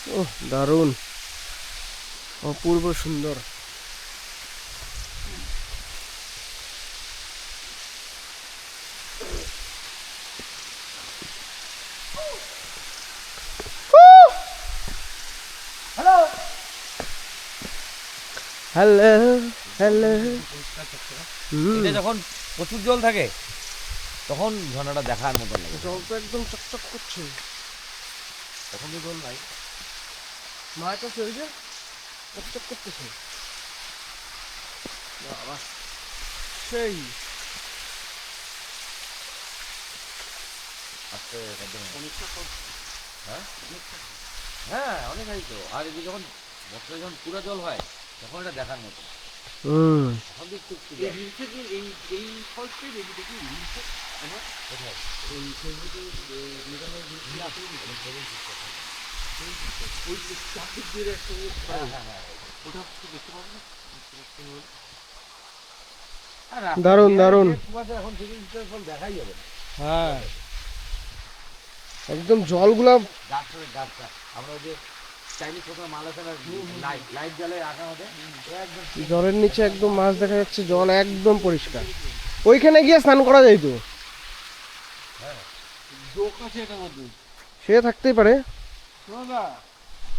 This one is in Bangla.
ওহ দারুণ, অপূর্ব সুন্দর। Hello hello. এটা যখন প্রচুর জল থাকে তখন ঝর্ণাটা দেখার মতো লাগে। জল তো একদম চকচক করছে। তখন তো জল নাই। মাছ আছে ওই যে চকচক করতেছে। বাবা সেই আস্তে একদম হ্যাঁ হ্যাঁ অনেক হাই তো। আর এদিকে যখন বছরে যখন পুরো জল হয় তখন এটা দেখার মতো। তখন দেখতে একটু জল। কোথায়? হ্যাঁ হ্যাঁ হ্যাঁ। আর রাস্তা দারুণ দিয়ে দারুণ। যে কুয়াশা, এখন সেদিন ফল দেখাই যাবে না। হ্যাঁ একদম জলগুলা গাছটা আমরা ওই যে চাইনিজ কোথাও মাল আছে না, লাইট লাইট জ্বালে রাখা হবে একদম। জলের নিচে একদম মাছ দেখা যাচ্ছে, জল একদম পরিষ্কার। ওইখানে গিয়ে স্নান করা যাইতো। হ্যাঁ সে থাকতেই পারে।